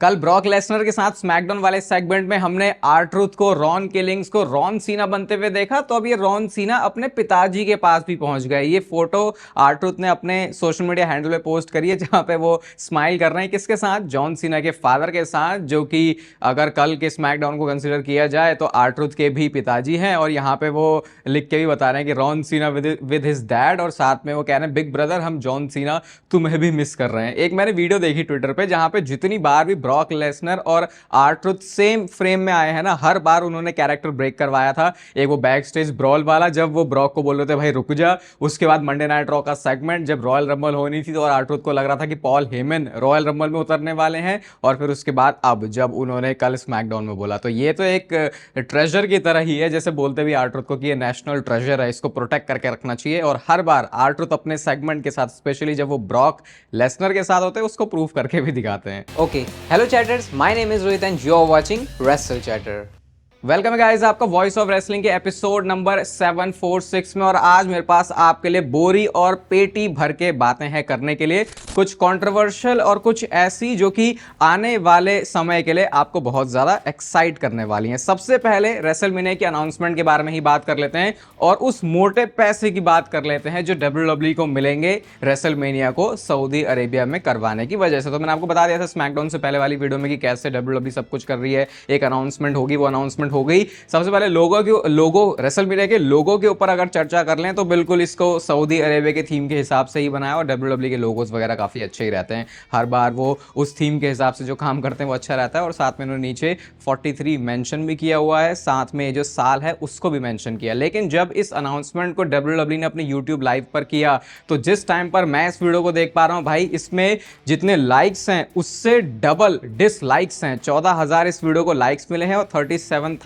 कल Brock Lesnar के साथ स्मैकडाउन वाले सेगमेंट में हमने आर-ट्रूथ को, रॉन किलिंग्स को, रॉन सीना बनते हुए देखा। तो अब ये रॉन सीना अपने पिताजी के पास भी पहुंच गए। ये फोटो आर-ट्रूथ ने अपने सोशल मीडिया हैंडल पे पोस्ट करी है, जहां पे वो स्माइल कर रहे हैं। किसके साथ? जॉन सीना के फादर के साथ, जो कि अगर कल के स्मैकडाउन को कंसिडर किया जाए तो आर-ट्रूथ के भी पिताजी हैं। और यहाँ पे वो लिख के भी बता रहे हैं कि रॉन सीना विद हिज डैड, और साथ में वो कह रहे हैं बिग ब्रदर, हम जॉन सीना तुम्हें भी मिस कर रहे हैं। एक मैंने वीडियो देखी ट्विटर पे, जहां पे जितनी बार भी ब्रॉक लेसनर और आर-ट्रूथ सेम फ्रेम में आए हैं ना, हर बार उन्होंने कैरेक्टर ब्रेक करवाया था। एक वो बैक स्टेज ब्रॉल वाला, जब वो ब्रॉक को बोल रहे थे भाई रुक जा। उसके बाद मंडे नाइट रॉ का सेगमेंट, जब रॉयल रंबल होनी थी तो और आर-ट्रूथ को लग रहा था कि पॉल हेमन रॉयल रंबल में उतरने वाले हैं। और फिर उसके बाद अब जब उन्होंने कल स्मैकडाउन में बोला, तो ये तो एक ट्रेजर की तरह ही है, जैसे बोलते भी आर-ट्रूथ को कि ये नेशनल ट्रेजर है, इसको प्रोटेक्ट करके रखना चाहिए। और हर बार आर-ट्रूथ अपने सेगमेंट के साथ, स्पेशली जब वो ब्रॉक लेसनर के साथ होते हैं, उसको प्रूव करके भी दिखाते हैं। Okay, hello chatters, my name is Rohit and you are watching Wrestle Chatter. Welcome guys आपका वॉइस ऑफ रेसलिंग के एपिसोड नंबर 746 में। और आज मेरे पास आपके लिए बोरी और पेटी भर के बातें हैं करने के लिए, कुछ कंट्रोवर्शियल और कुछ ऐसी जो कि आने वाले समय के लिए आपको बहुत ज्यादा एक्साइट करने वाली हैं। सबसे पहले रेसलमेनिया की अनाउंसमेंट के बारे में ही बात कर लेते हैं और उस मोटे पैसे की बात कर लेते हैं जो डब्ल्यूडब्ल्यूई को मिलेंगे रेसलमेनिया को सऊदी अरेबिया में करवाने की वजह से। तो मैंने आपको बता दिया था स्मैकडाउन से पहले वाली वीडियो में कि कैसे डब्ल्यूडब्ल्यूई सब कुछ कर रही है, एक अनाउंसमेंट होगी, वो अनाउंसमेंट हो गई। सबसे पहले लोगो रेसलमेनिया के लोगो के ऊपर अगर चर्चा कर लें तो बिल्कुल इसको सऊदी अरेबिया के थीम के हिसाब से ही बनाया, और डब्ल्यूडब्ल्यूई के लोगोस वगैरह काफी अच्छे ही रहते हैं। हर बार वो उस थीम के हिसाब से जो काम करते हैं वो अच्छा रहता है। और साथ में उन्होंने नीचे 43 मेंशन भी किया हुआ है, साथ में जो साल है उसको भी मेंशन किया। लेकिन जब इस अनाउंसमेंट को डब्ल्यूडब्ल्यूई ने अपने यूट्यूब लाइव पर किया, तो जिस टाइम पर मैं इस वीडियो को देख पा रहा हूं भाई, इसमें जितने लाइक्स हैं उससे डबल डिसलाइक्स हैं। 14,000 इस वीडियो को लाइक्स मिले हैं और 37,000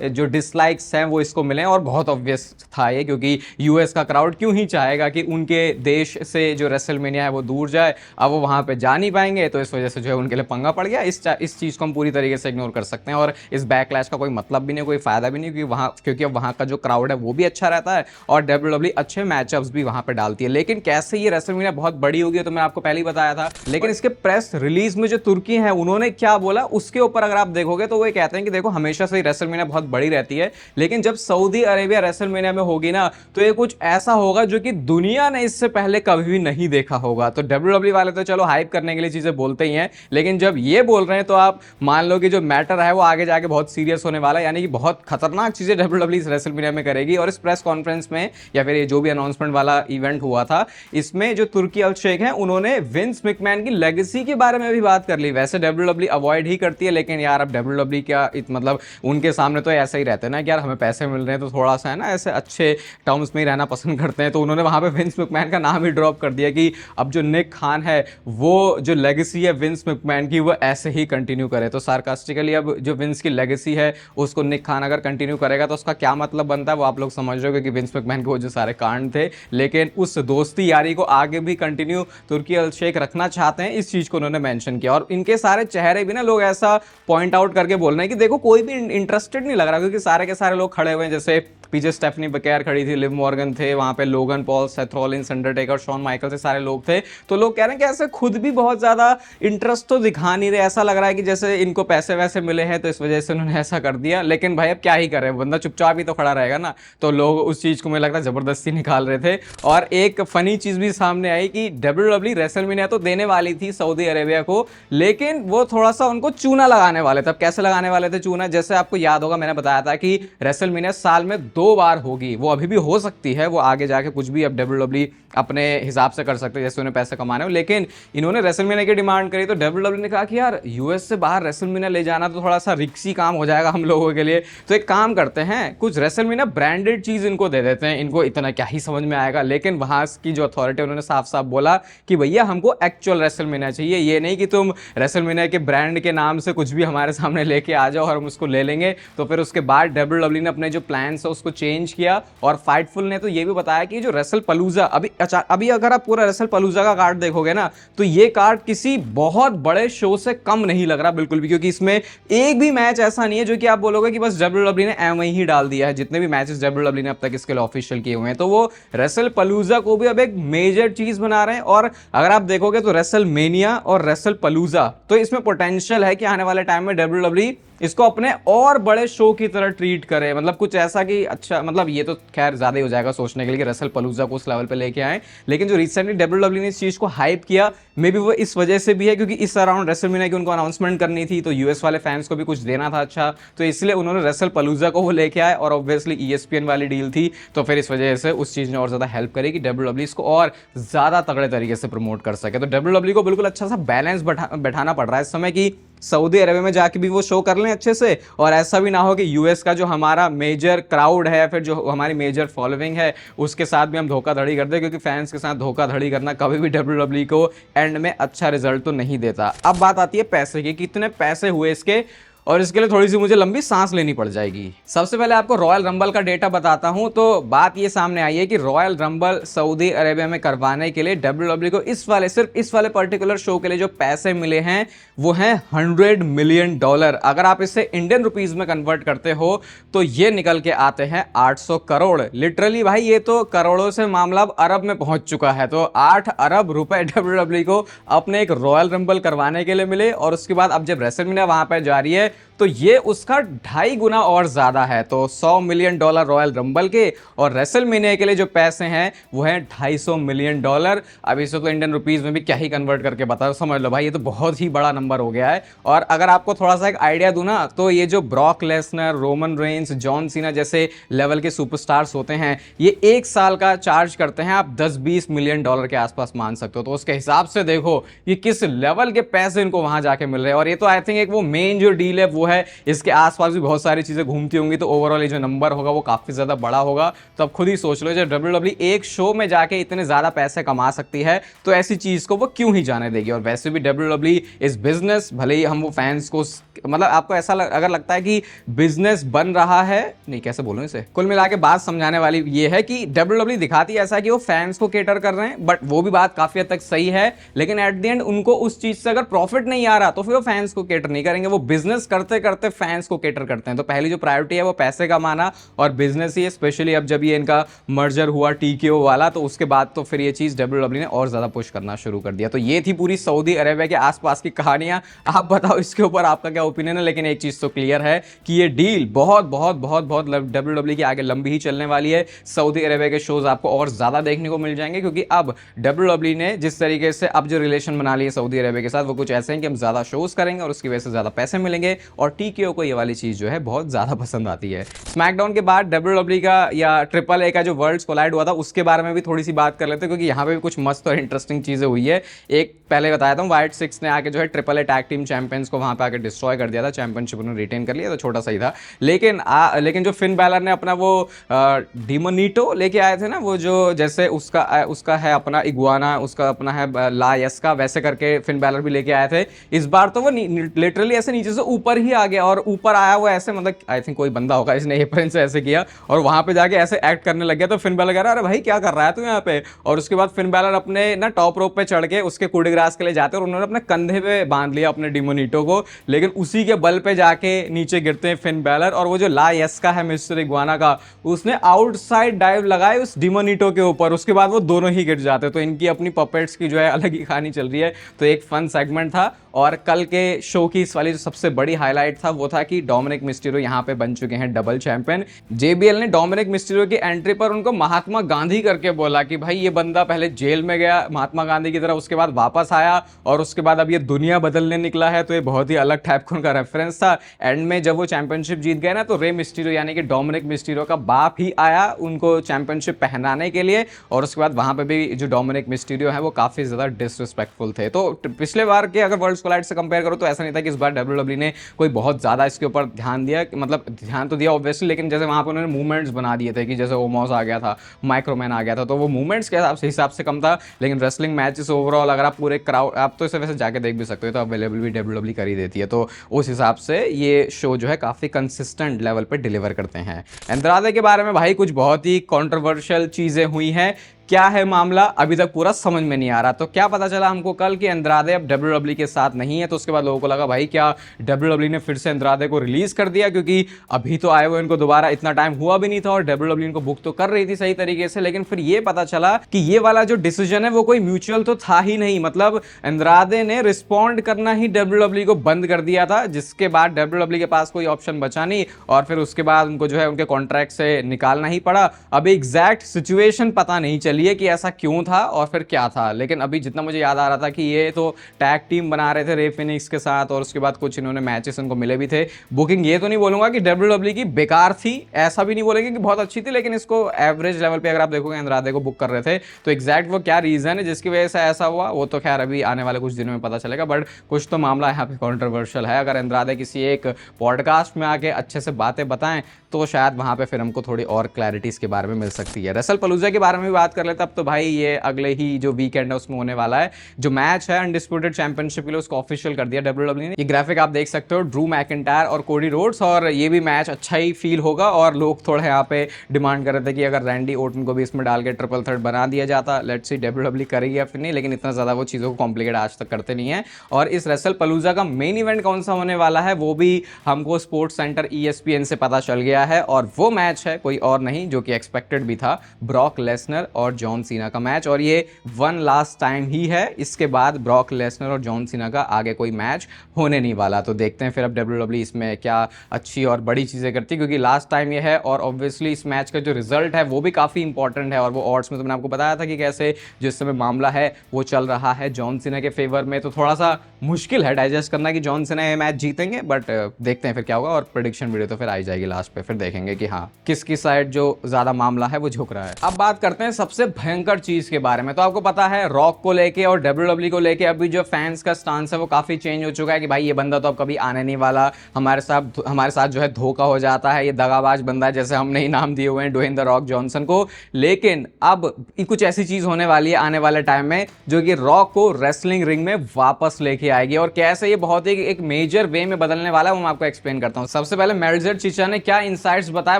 जो डिसलाइक्स हैं वो इसको मिले हैं। और बहुत ऑब्वियस था ये, क्योंकि यूएस का क्राउड क्यों ही चाहेगा कि उनके देश से जो रेसलमेनिया है वो दूर जाए। अब वो वहां पे जा नहीं पाएंगे, तो इस वजह से जो है उनके लिए पंगा पड़ गया। इस चीज को हम पूरी तरीके से इग्नोर कर सकते हैं, और इस बैकलैश का कोई मतलब भी नहीं, कोई फायदा भी नहीं, क्योंकि अब वहां का जो क्राउड है वो भी अच्छा रहता है और डब्ल्यूडब्ल्यूई अच्छे मैचअप्स भी वहां पे डालती है। लेकिन कैसे ये रेसलमेनिया बहुत बड़ी होगी तो मैं आपको पहले ही बताया था। लेकिन इसके प्रेस रिलीज में जो तुर्की है उन्होंने क्या बोला उसके ऊपर अगर आप देखोगे तो वो कहते हैं कि देखो हमेशा से रेसलमेनिया बहुत बड़ी रहती है, लेकिन जब सऊदी अरेबिया रेसलमेनिया में होगी ना तो ये कुछ ऐसा होगा जो कि दुनिया ने इससे पहले कभी भी नहीं देखा होगा। तो डब्ल्यूडब्ल्यूई वाले तो चलो हाइप करने के लिए चीजें बोलते ही हैं, लेकिन जब ये बोल रहे हैं तो आप मान लो कि जो मैटर है वो आगे जाके बहुत सीरियस होने वाला है, यानी कि बहुत खतरनाक चीजें डब्ल्यूडब्ल्यूई इस रेसलमेनिया में करेगी। और इस प्रेस कॉन्फ्रेंस में या फिर ये जो भी अनाउंसमेंट वाला इवेंट हुआ था, इसमें जो तुर्की अल शेख हैं उन्होंने विंस मैकमैन की लेगेसी के बारे में भी बात कर ली। वैसे डब्ल्यूडब्ल्यूई अवॉइड ही करती है, लेकिन यार अब डब्ल्यूडब्ल्यूई क्या मतलब उनके सामने तो ऐसा ही रहता है ना कि यार हमें पैसे मिल रहे हैं तो थोड़ा सा है ना ऐसे अच्छे टर्म्स में ही रहना पसंद करते हैं। तो उन्होंने वहां पे विंस मैकमैन का नाम ही ड्रॉप कर दिया कि अब जो निक खान है वो जो लेगेसी है विंस मैकमैन की वो ऐसे ही कंटिन्यू करे। तो सार्कास्टिकली अब जो विंस की लेगेसी है उसको निक खान अगर कंटिन्यू करेगा तो उसका क्या मतलब बनता है वो आप लोग समझ रहे हो, क्योंकि विंस मैकमैन के वो जो सारे कांड थे। लेकिन उस दोस्ती यारी को आगे भी कंटिन्यू तुर्की अल शेख रखना चाहते हैं, इस चीज को उन्होंने मेंशन किया। और इनके सारे चेहरे भी ना लोग ऐसा पॉइंट आउट करके बोल रहे हैं कि देखो कोई भी इंटरेस्टेड नहीं लग रहा, क्योंकि सारे के सारे लोग खड़े हुए हैं। जैसे पीछे स्टेफनी बकेयर खड़ी थी, लिव मॉर्गन थे वहां पे, Logan Paul, Seth Rollins, Undertaker, Shawn Michael से सारे लोग थे। तो लोग कह रहे हैं कि ऐसे खुद भी बहुत ज्यादा इंटरेस्ट तो दिखा नहीं रहे, ऐसा लग रहा है कि जैसे इनको पैसे वैसे मिले हैं तो इस वजह से उन्होंने ऐसा कर दिया। लेकिन भाई अब क्या ही करे, बंदा चुपचाप ही तो खड़ा रहेगा ना। तो लोग उस चीज को मुझे लगता है जबरदस्ती निकाल रहे थे। और एक फनी चीज भी सामने आई कि डब्ल्यूडब्ल्यूई रेसलमेनिया तो देने वाली थी सऊदी अरेबिया को, लेकिन वो थोड़ा सा उनको चूना लगाने वाले थे। अब कैसे लगाने वाले थे चूना? जैसे आपको याद होगा मैंने बताया था कि रेसलमेनिया साल में 2 बार होगी, वो अभी भी हो सकती है, वो आगे जाके कुछ भी अब डब्ल्यूडब्ल्यूई अपने हिसाब से कर सकते हैं जैसे उन्हें पैसे कमाने हो। लेकिन इन्होंने रेसलमेनिया की डिमांड करी तो डब्ल्यूडब्ल्यूई ने कहा कि यार यूएस से बाहर रेसलमेनिया ले जाना तो थोड़ा सा रिक्सी काम हो जाएगा हम लोगों के लिए। तो एक काम करते हैं, कुछ रेसलमेनिया ब्रांडेड चीज इनको दे देते हैं, इनको इतना क्या ही समझ में आएगा। लेकिन वहां की जो अथॉरिटी उन्होंने साफ साफ बोला कि भैया हमको एक्चुअल रेसलमेनिया चाहिए, ये नहीं कि तुम रेसलमेनिया के ब्रांड के नाम से कुछ भी हमारे सामने लेके आ जाओ और हम उसको ले लेंगे। तो फिर उसके बाद डब्ल्यूडब्ल्यूई ने अपने जो प्लान्स है उसको उसको चेंज किया। और फाइटफुल ने तो ये भी बताया कि जो रेसल पलूजा अभी अगर आप पूरा रेसल पलूजा का कार्ड देखोगे ना, तो ये कार्ड किसी बहुत बड़े शो से कम नहीं लग रहा बिल्कुल भी, क्योंकि इसमें एक भी मैच ऐसा नहीं है जो कि आप बोलोगे कि बस WWE ने एम ही डाल दिया है। जितने भी मैचेस WWE ने अब तक इसके लिए ऑफिशियल किए हुए हैं, तो वो रेसल पलूजा को भी अब एक मेजर चीज बना रहे हैं। और अगर आप देखोगे तो रेसल मेनिया और रेसल पलूजा, तो इसमें पोटेंशियल है कि आने वाले टाइम में WWE इसको अपने और बड़े शो की तरह ट्रीट करे। मतलब कुछ ऐसा कि अच्छा, मतलब ये तो खैर ज्यादा ही हो जाएगा सोचने के लिए कि रेसल पलूजा को उस लेवल पे लेके आए, लेकिन जो रिसेंटली WWE ने इस चीज को हाइप किया, मे बी वो इस वजह से भी है क्योंकि इस अराउंड रेसलमेनिया की उनको अनाउंसमेंट करनी थी, तो यूएस वाले फैंस को भी कुछ देना था अच्छा, तो इसलिए उन्होंने रेसल पलूजा को वो लेके आए। और ऑब्वियसली ESPN वाली डील थी, तो फिर इस वजह से उस चीज ने और ज्यादा हेल्प करी कि WWE इसको और ज्यादा तगड़े तरीके से प्रमोट कर सके। तो WWE को बिल्कुल अच्छा सा बैलेंस बैठाना पड़ रहा है इस समय कि सऊदी अरेबिया में जाके भी वो शो कर लें अच्छे से, और ऐसा भी ना हो कि यूएस का जो हमारा मेजर क्राउड है, फिर जो हमारी मेजर फॉलोइंग है, उसके साथ भी हम धोखाधड़ी कर दें, क्योंकि फैंस के साथ धोखाधड़ी करना कभी भी WWE को एंड में अच्छा रिजल्ट तो नहीं देता। अब बात आती है पैसे की, कितने पैसे हुए इसके, और इसके लिए थोड़ी सी मुझे लंबी सांस लेनी पड़ जाएगी। सबसे पहले आपको रॉयल रंबल का डेटा बताता हूं। तो बात ये सामने आई है कि रॉयल रंबल सऊदी अरेबिया में करवाने के लिए WWE को सिर्फ इस वाले पर्टिकुलर शो के लिए जो पैसे मिले हैं वो हैं $100 मिलियन। अगर आप इसे इंडियन रुपीज में कन्वर्ट करते हो तो ये निकल के आते हैं 800 करोड़। लिटरली भाई ये तो करोड़ों से मामला अब अरब में पहुंच चुका है। तो 8 अरब रुपए WWE को अपने एक रॉयल रंबल करवाने के लिए मिले, और उसके बाद अब जब रेसलमेनिया वहां पर जा रही है तो ये उसका 2.5 गुना और ज्यादा है। तो $100 मिलियन रॉयल रंबल के, और रेसलमेनिया के लिए जो पैसे हैं वो हैं $250 मिलियन। अब इसे तो इंडियन रुपीज में भी क्या ही कन्वर्ट करके बताओ, समझ लो भाई ये तो बहुत ही बड़ा नंबर हो गया है। और अगर आपको थोड़ा सा एक आइडिया दूं ना, तो ये जो Brock Lesnar, Roman Reigns, John Cena जैसे लेवल के सुपरस्टार्स होते हैं, ये एक साल का चार्ज करते हैं आप $10-20 मिलियन के आसपास मान सकते हो। तो उसके हिसाब से देखो ये किस लेवल के पैसे इनको वहां जाके मिल रहे हैं। और ये तो आई थिंक एक वो मेन जो डील है वो है, इसके आसपास भी बहुत सारी चीजें घूमती होंगी, तो ओवरऑल ये जो नंबर होगा वो काफी ज्यादा बड़ा होगा। तो अब खुद ही सोच लो, जब WWE एक शो में जाके इतने ज्यादा पैसे कमा सकती है, तो ऐसी चीज को वो क्यों ही जाने देगी। और वैसे भी WWE इज बिजनेस, भले ही हम वो फैंस को, मतलब आपको ऐसा अगर लगता है कि बिजनेस बन रहा है, नहीं कैसे बोलूं इसे, कुल मिला के बात समझाने वाली ये है कि WWE दिखाती है ऐसा कि वो फैंस को केटर कर रहे हैं, बट वो भी बात काफी हद तक सही है, लेकिन एट द एंड उनको उस चीज से अगर प्रॉफिट नहीं आ रहा तो फिर वो फैंस को केटर नहीं करेंगे, वो बिजनेस करते करते फैंस को केटर करते हैं। तो पहली जो प्रायोरिटी है वो पैसे कमाना और बिजनेस ही है, स्पेशली अब जब ये इनका मर्जर हुआ TKO वाला, तो उसके बाद तो फिर ये चीज WWE ने और ज्यादा पुश करना शुरू कर दिया। तो ये थी पूरी सऊदी अरेबिया के आसपास की कहानियां। आप बताओ इसके ऊपर आपका क्या ओपिनियन है, लेकिन एक चीज तो क्लियर है कि ये डील बहुत बहुत बहुत बहुत WWE के आगे लंबी ही चलने वाली है। सऊदी अरेबिया के शोज आपको और ज्यादा देखने को मिल जाएंगे, क्योंकि अब WWE ने जिस तरीके से अब जो रिलेशन बना लिए सऊदी अरेबिया के साथ, वो कुछ ऐसे हैं कि हम ज्यादा शोज करेंगे और उसकी वजह से ज्यादा पैसे मिलेंगे, और TKO को ये वाली चीज जो है बहुत ज्यादा पसंद आती है। स्मैकडाउन के बाद WWE का या AAA का जो वर्ल्ड्स कोलाइड हुआ था उसके बारे में भी थोड़ी सी बात कर लेते हैं, क्योंकि यहाँ पे भी कुछ मस्त और इंटरेस्टिंग चीजें हुई है। एक पहले बताया था, व्हाइट सिक्स ने आके जो है AAA टैग टीम चैंपियंस को वहां पे आके डिस्ट्रॉय कर दिया था, चैंपियनशिप उन्होंने रिटेन कर लिया, तो छोटा सा ही था। लेकिन जो फिन बैलर ने अपना वो डिमोनिटो लेके आए थे ना, वो जो जैसे उसका है अपना इगुआना, उसका अपना है ला यस्का, वैसे करके फिन बैलर भी लेके आए थे। इस बार तो वो लिटरली ऐसे नीचे से ऊपर ही आ गया, और ऊपर आया वो ऐसे, मतलब आई थिंक कोई बंदा होगा इसने एप्रन से ऐसे किया और वहां पे जाके ऐसे एक्ट करने लग गया। तो फिन बैलर कह रहा अरे भाई क्या कर रहा है तू यहाँ पे, और उसके बाद फिन बैलर अपने ना टॉप रोप पे चढ़ के उसके कूड़े ग्रास के लिए जाते हैं, और उन्होंने अपने कंधे पे बांध लिया अपने डिमोनिटो को, लेकिन उसी के बल पे जाके नीचे गिरते हैं फिन बैलर। और वो जो ला यस्का है मिस्टर इग्वाना का, उसने आउटसाइड डाइव लगाए उस डिमोनिटो के ऊपर, उसके बाद वो दोनों ही गिर जाते। तो इनकी अपनी पपेट्स की जो है अलग ही कहानी चल रही है। तो एक फन सेगमेंट था। और कल के शो की इस वाली जो सबसे बड़ी हाईलाइट था वो था कि डोमिनिक मिस्टीरियो यहाँ पे बन चुके हैं डबल चैंपियन। JBL ने डोमिनिक मिस्टीरियो की एंट्री पर उनको महात्मा गांधी करके बोला कि भाई ये बंदा पहले जेल में गया महात्मा गांधी की तरह, उसके बाद वापस आया और उसके बाद अब ये दुनिया बदलने निकला है। तो ये बहुत ही अलग टाइप का उनका रेफरेंस था। एंड में जब वो चैंपियनशिप जीत गए ना, तो रे मिस्टीरियो यानी कि डोमिनिक मिस्टीरियो का बाप ही आया उनको चैंपियनशिप पहनाने के लिए। और उसके बाद वहां पे भी जो डोमिनिक मिस्टीरियो है वो काफी ज्यादा डिसरिस्पेक्टफुल थे। तो पिछले बार के अगर वर्ल्ड कोलाइड से कंपेयर करो तो ऐसा नहीं था कि इस बार WWE ने कोई कोई बहुत ज़्यादा इसके ऊपर ध्यान दिया, मतलब ध्यान तो दिया ऑब्वियसली, लेकिन जैसे वहाँ पर उन्होंने मूवमेंट्स बना दिए थे कि जैसे ओमोस आ गया था, माइक्रोमैन आ गया था, तो वो मूवमेंट्स के हिसाब से कम था। लेकिन रेसलिंग मैचेस ओवरऑल अगर आप पूरे क्राउड, आप तो इसे वैसे जाके देख भी सकते हो, तो अवेलेबल भी WWE कर ही देती है, तो उस हिसाब से ये शो जो है काफ़ी कंसिस्टेंट लेवल पे डिलीवर करते हैं। एंद्रादे के बारे में भाई कुछ बहुत ही कंट्रोवर्शियल चीज़ें हुई हैं। क्या है मामला अभी तक पूरा समझ में नहीं आ रहा। तो क्या पता चला हमको कल कि एंद्रादे अब WWE के साथ नहीं है, तो उसके बाद लोगों को लगा भाई क्या WWE ने फिर से एंद्रादे को रिलीज कर दिया, क्योंकि अभी तो आए हुए इनको दोबारा इतना टाइम हुआ भी नहीं था और WWE इनको बुक तो कर रही थी सही तरीके से। लेकिन फिर ये पता चला कि ये वाला जो डिसीजन है वो कोई म्यूचुअल तो था ही नहीं, मतलब एंद्रादे ने रिस्पॉन्ड करना ही WWE को बंद कर दिया था, जिसके बाद WWE के पास कोई ऑप्शन बचा नहीं और फिर उसके बाद उनको जो है उनके कॉन्ट्रैक्ट से निकालना ही पड़ा। अभी एग्जैक्ट सिचुएशन पता नहीं चली है कि ऐसा क्यों था और फिर क्या था, लेकिन अभी जितना मुझे याद आ रहा था कि ये तो टैग टीम बना रहे थे रे फिनिक्स के साथ और उसके बाद कुछ इन्होंने मैचेस इनको मिले भी थे। बुकिंग ये तो नहीं बोलूंगा कि WWE की बेकार थी, ऐसा भी नहीं बोलेंगे कि बहुत अच्छी थी, लेकिन इसको एवरेज लेवल पे अगर आप देखोगे एंद्रादे को बुक कर रहे थे, तो एग्जैक्ट वो क्या रीजन है जिसकी वजह से ऐसा हुआ वो तो खैर अभी आने वाले कुछ दिनों में पता चलेगा। बट कुछ तो मामला यहाँ पे कॉन्ट्रोवर्शियल है। अगर एंद्रादे किसी एक पॉडकास्ट में आके अच्छे से बातें बताएं तो शायद वहां पे फिर हमको थोड़ी और क्लैरिटी इसके बारे में मिल सकती है। रेसलपलूजा के बारे में भी बात कर लेते, अब तो भाई ये अगले ही जो वीकेंड है उसमें होने वाला है। जो मैच है अनडिस्प्यूटेड चैंपियनशिप के लिए उसको ऑफिशियल कर दिया WWE ने। ये ग्राफिक आप देख सकते हो, ड्रू मैकिंटायर और कोडी रोड्स, और ये भी मैच अच्छा ही फील होगा। और लोग थोड़े यहाँ पे डिमांड कर रहे थे कि अगर रैंडी ओटन को भी इसमें डाल के ट्रिपल थ्रेट बना दिया जाता। लेट्स सी WWE करेगी या फिर नहीं, लेकिन इतना ज़्यादा वो चीज़ों को कॉम्प्लिकेट आज तक करते नहीं है। और इस रेसलपलूजा का मेन इवेंट कौन सा होने वाला है वो भी हमको स्पोर्ट्स सेंटर ESPN से पता चल गया है, और वो मैच है कोई और नहीं जो कि एक्सपेक्टेड भी था, ब्रॉक लेसनर और जॉन सीना का मैच। और ये वन लास्ट टाइम ही है, इसके बाद ब्रॉक लेसनर और जॉन सीना का आगे कोई मैच होने नहीं वाला। तो देखते हैं फिर अब WWE इसमें क्या अच्छी और बड़ी चीज़ें करती है, क्योंकि लास्ट टाइम ये है और ऑब्वियसली इस मैच का जो रिजल्ट है वो भी काफ़ी इंपॉर्टेंट है। और वो ऑड्स में तो मैंने आपको बताया था कि कैसे जिस समय मामला है वो चल रहा है जॉन सीना के फेवर में, तो थोड़ा सा मुश्किल है डाइजेस्ट करना कि जॉन सीना ये मैच जीतेंगे। बट देखते हैं फिर क्या होगा, और प्रेडिक्शन वीडियो तो फिर आई जाएगी लास्ट पे, फिर देखेंगे कि हाँ किसकी साइड जो ज़्यादा मामला है वो झुक रहा है। अब बात करते हैं सबसे भयंकर चीज़ के बारे में। तो आपको पता है रॉक को लेके और WWE को लेके अभी जो फैंस का स्टांस है वो काफ़ी चेंज हो चुका है कि भाई ये बंदा तो अब कभी आने नहीं वाला, हमारे साथ जो है धोखा हो जाता है, ये दगाबाज बंदा है, जैसे हमने ही नाम दिए हुए हैं ड्वेन द रॉक जॉनसन को। लेकिन अब कुछ ऐसी चीज़ होने वाली है आने वाले टाइम में जो कि रॉक को रेसलिंग रिंग में वापस लेके आएगी, और कैसे ये बहुत ही एक मेजर वे में बदलने वाला है वो मैं आपको एक्सप्लेन करता हूँ। सबसे पहले मेल्जर चिचा ने क्या इनसाइट्स बताए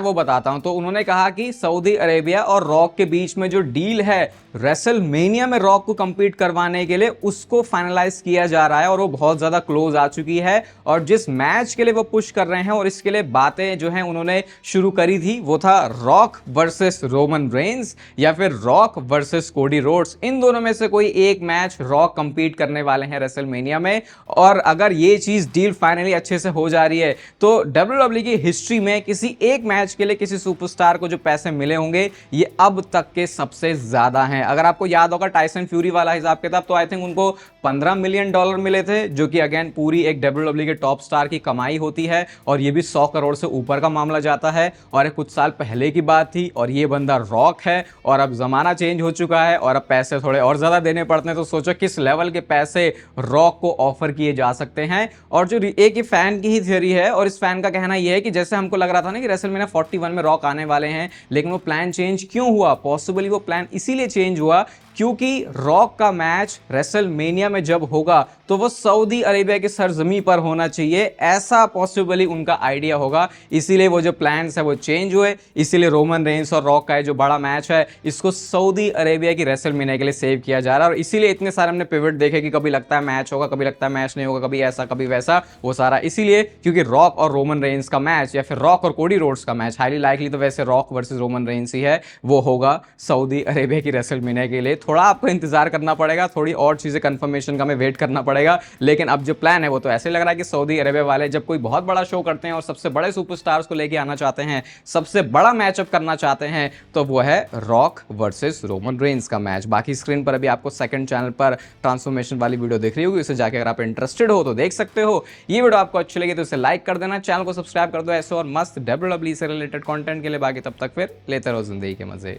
वो बताता हूँ। तो उन्होंने कहा कि सऊदी अरेबिया और रॉक के बीच में जो डील है रेसलमेनिया में रॉक को कंपीट करवाने के लिए, उसको फाइनलाइज किया जा रहा है और वो बहुत ज्यादा क्लोज आ चुकी है। और जिस मैच के लिए वो पुश कर रहे हैं और इसके लिए बातें जो हैं उन्होंने शुरू करी थी वो था रॉक वर्सेस रोमन रेंस या फिर रॉक वर्सेस कोडी रोड्स। इन दोनों में से कोई एक मैच रॉक कंपीट करने वाले हैं रेसलमेनिया में। और अगर ये चीज डील फाइनली अच्छे से हो जा रही है तो WWE की हिस्ट्री में किसी एक मैच के लिए किसी सुपरस्टार को जो पैसे मिले होंगे ये अब तक के सबसे ज्यादा हैं। अगर आपको याद होगा टाइसन फ्यूरी वाला हिसाब किताब, तो आई थिंक उनको $15 मिलियन मिले थे, जो कि अगेन पूरी एक WWE के टॉप स्टार की कमाई होती है। और ये भी 100 करोड़ से ऊपर का मामला जाता है, और कुछ साल पहले की बात थी। और ये बंदा रॉक है और अब जमाना चेंज हो चुका है और अब पैसे थोड़े और ज्यादा देने पड़ते हैं। तो सोचो किस लेवल के पैसे रॉक को ऑफर किए जा सकते हैं। और जो एक ही फैन की ही थियरी है, और इस फैन का कहना यह है कि जैसे हमको लग रहा था ना कि रेसलमेनिया 41 में रॉक आने वाले हैं, लेकिन वो प्लान चेंज क्यों हुआ? पॉसिबली वो प्लान इसीलिए चेंज हुआ क्योंकि रॉक का मैच रेसलमेनिया में जब होगा तो वो सऊदी अरेबिया की सरजमी पर होना चाहिए, ऐसा पॉसिबली उनका आइडिया होगा। इसीलिए वो जो प्लान्स है वो चेंज हुए। इसीलिए रोमन रेंस और रॉक का जो बड़ा मैच है इसको सऊदी अरेबिया की रेसलमेनिया के लिए सेव किया जा रहा है। और इसीलिए इतने सारे हमने पिवट देखे कि कभी लगता है मैच होगा, कभी लगता है मैच नहीं होगा, कभी ऐसा कभी वैसा। वो सारा इसीलिए क्योंकि रॉक और रोमन रेंस का मैच या फिर रॉक और कोडी रोड्स का मैच, हाईली लाइकली तो वैसे रॉक वर्सेस रोमन रेंस ही है, वो होगा सऊदी अरेबिया की रेसलमेनिया के लिए। थोड़ा आपको इंतजार करना पड़ेगा, थोड़ी और चीजें कंफर्मेशन का हमें वेट करना पड़ेगा। लेकिन अब जो प्लान है वो तो ऐसे लग रहा है कि सऊदी अरेबिया वाले जब कोई बहुत बड़ा शो करते हैं और सबसे बड़े सुपरस्टार्स को लेके आना चाहते हैं, सबसे बड़ा मैचअप करना चाहते हैं, तो वो है रॉक वर्सेस रोमन रेंस का मैच। बाकी स्क्रीन पर अभी आपको सेकंड चैनल पर ट्रांसफॉर्मेशन वाली वीडियो दिख रही होगी, उसे जाके अगर आप इंटरेस्टेड हो तो देख सकते हो। ये वीडियो आपको अच्छी लगी तो इसे लाइक कर देना, चैनल को सब्सक्राइब कर दो ऐसे और मस्त WWE से रिलेटेड कंटेंट के लिए। बाकी तब तक फिर लेते रहो जिंदगी के मजे।